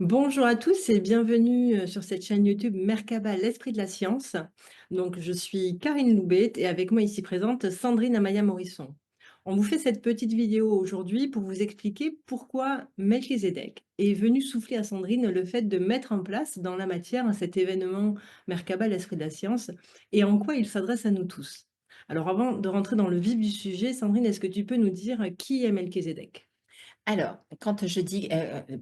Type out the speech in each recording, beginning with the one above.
Bonjour à tous et bienvenue sur cette chaîne YouTube Merkaba, l'esprit de la science. Donc, je suis Karine Loubet et avec moi ici présente Sandrine Amaya Morisson. On vous fait cette petite vidéo aujourd'hui pour vous expliquer pourquoi Melchizedek est venu souffler à Sandrine le fait de mettre en place dans la matière cet événement Merkaba, l'esprit de la science et en quoi il s'adresse à nous tous. Alors, avant de rentrer dans le vif du sujet, Sandrine, est-ce que tu peux nous dire qui est Melchizedek? Alors, quand je dis,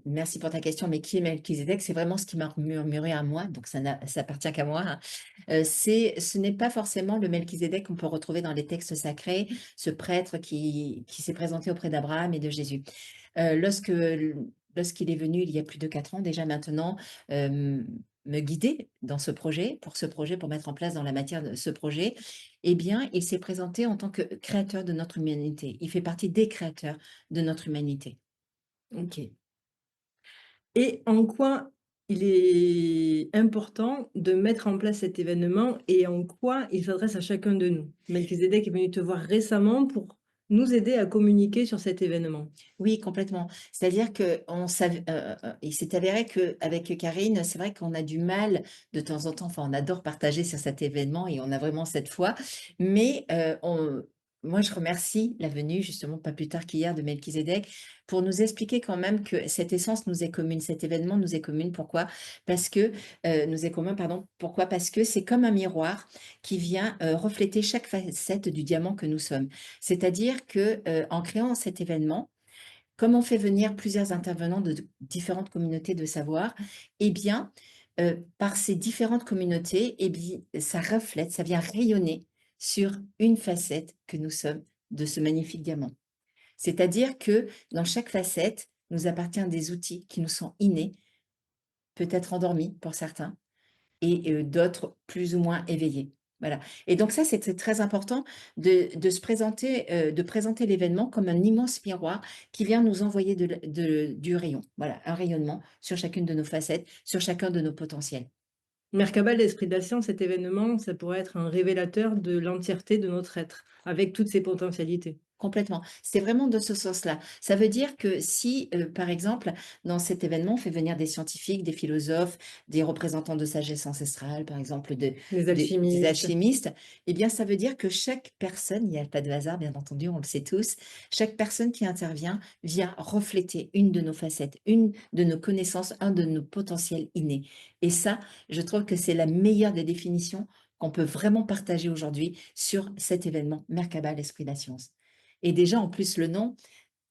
merci pour ta question, mais qui est Melchizedek? C'est vraiment ce qui m'a murmuré à moi, donc ça appartient qu'à moi, hein. Ce n'est pas forcément le Melchizedek qu'on peut retrouver dans les textes sacrés, ce prêtre qui s'est présenté auprès d'Abraham et de Jésus. Lorsqu'il est venu il y a plus de 4 ans déjà maintenant, me guider dans ce projet, pour mettre en place dans la matière de ce projet, eh bien, il s'est présenté en tant que créateur de notre humanité. Il fait partie des créateurs de notre humanité. Ok. Et en quoi il est important de mettre en place cet événement et en quoi il s'adresse à chacun de nous? Melchizedek est venu te voir récemment pour nous aider à communiquer sur cet événement. Oui, complètement. C'est-à-dire il s'est avéré qu'avec Karine, c'est vrai qu'on a du mal de temps en temps, enfin, on adore partager sur cet événement et on a vraiment cette foi, mais moi, je remercie la venue, justement, pas plus tard qu'hier, de Melchizedek, pour nous expliquer quand même que cette essence nous est commune, cet événement nous est commune. Pourquoi? Parce que, nous est commun, pardon. Pourquoi? Parce que c'est comme un miroir qui vient refléter chaque facette du diamant que nous sommes. C'est-à-dire que, en créant cet événement, comme on fait venir plusieurs intervenants de différentes communautés de savoir, eh bien, par ces différentes communautés, eh bien, ça reflète, ça vient rayonner sur une facette que nous sommes de ce magnifique diamant. C'est-à-dire que dans chaque facette, nous appartient des outils qui nous sont innés, peut-être endormis pour certains, et d'autres plus ou moins éveillés. Voilà. Et donc ça, c'est très important de présenter l'événement comme un immense miroir qui vient nous envoyer du rayon. Voilà, un rayonnement sur chacune de nos facettes, sur chacun de nos potentiels. Merkaba, l'esprit de la science, cet événement, ça pourrait être un révélateur de l'entièreté de notre être, avec toutes ses potentialités. Complètement. C'est vraiment de ce sens-là. Ça veut dire que si, par exemple, dans cet événement, on fait venir des scientifiques, des philosophes, des représentants de sagesse ancestrale, par exemple, Les des alchimistes. alchimistes, eh bien, ça veut dire que chaque personne, il n'y a pas de hasard, bien entendu, on le sait tous, chaque personne qui intervient vient refléter une de nos facettes, une de nos connaissances, un de nos potentiels innés. Et ça, je trouve que c'est la meilleure des définitions qu'on peut vraiment partager aujourd'hui sur cet événement Merkaba, l'esprit de la science. Et déjà, en plus, le nom,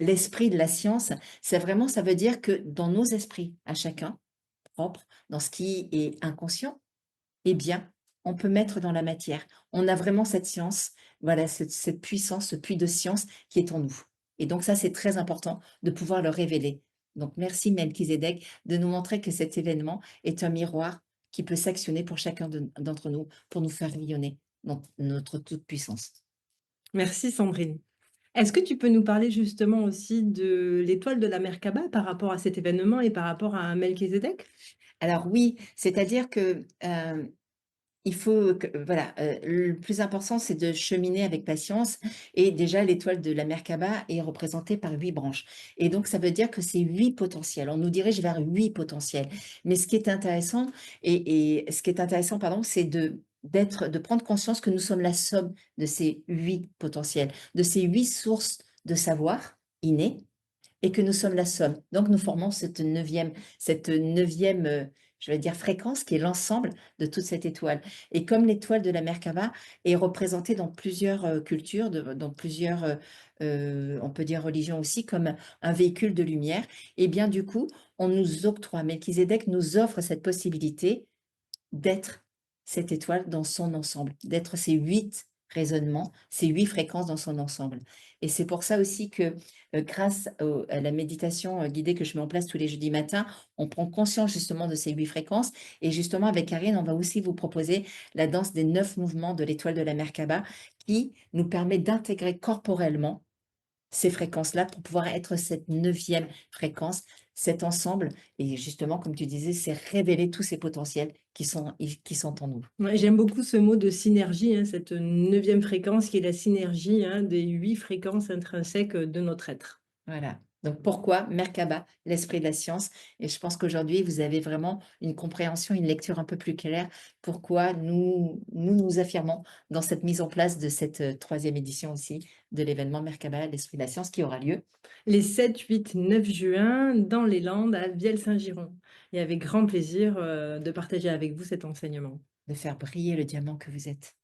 l'esprit de la science, c'est vraiment, ça veut dire que dans nos esprits, à chacun, propre, dans ce qui est inconscient, eh bien, on peut mettre dans la matière. On a vraiment cette science, voilà, cette puissance, ce puits de science qui est en nous. Et donc ça, c'est très important de pouvoir le révéler. Donc merci Melchizedek de nous montrer que cet événement est un miroir qui peut s'actionner pour chacun d'entre nous, pour nous faire rayonner dans notre toute puissance. Merci Sandrine. Est-ce que tu peux nous parler justement aussi de l'étoile de la Merkaba par rapport à cet événement et par rapport à Melchizedek? Alors oui, c'est-à-dire que, il faut que voilà, le plus important, c'est de cheminer avec patience et déjà l'étoile de la Merkaba est représentée par 8 branches et donc ça veut dire que c'est 8 potentiels. On nous dirige vers 8 potentiels. Mais ce qui est intéressant ce qui est intéressant, pardon, c'est de prendre conscience que nous sommes la somme de ces 8 potentiels, de ces 8 sources de savoir innés et que nous sommes la somme. Donc nous formons cette neuvième, je vais dire fréquence qui est l'ensemble de toute cette étoile. Et comme l'étoile de la Merkaba est représentée dans plusieurs cultures, dans plusieurs, on peut dire religions aussi, comme un véhicule de lumière, et bien du coup, on nous octroie, Melchizedek nous offre cette possibilité d'être cette étoile dans son ensemble, d'être ces 8 raisonnements, ces 8 fréquences dans son ensemble. Et c'est pour ça aussi que, grâce à la méditation, guidée que je mets en place tous les jeudis matins, on prend conscience justement de ces 8 fréquences et justement avec Karine, on va aussi vous proposer la danse des 9 mouvements de l'étoile de la Merkaba qui nous permet d'intégrer corporellement ces fréquences-là pour pouvoir être cette neuvième fréquence, cet ensemble et justement, comme tu disais, c'est révéler tous ces potentiels qui sont en nous. Ouais, j'aime beaucoup ce mot de synergie, hein, cette neuvième fréquence qui est la synergie, hein, des 8 fréquences intrinsèques de notre être. Voilà. Donc pourquoi Merkaba, l'esprit de la science? Et je pense qu'aujourd'hui, vous avez vraiment une compréhension, une lecture un peu plus claire pourquoi nous affirmons dans cette mise en place de cette 3e édition aussi de l'événement Merkaba, l'esprit de la science qui aura lieu Les 7, 8, 9 juin dans les Landes à Vielle-Saint-Girons et avec grand plaisir, de partager avec vous cet enseignement. de faire briller le diamant que vous êtes.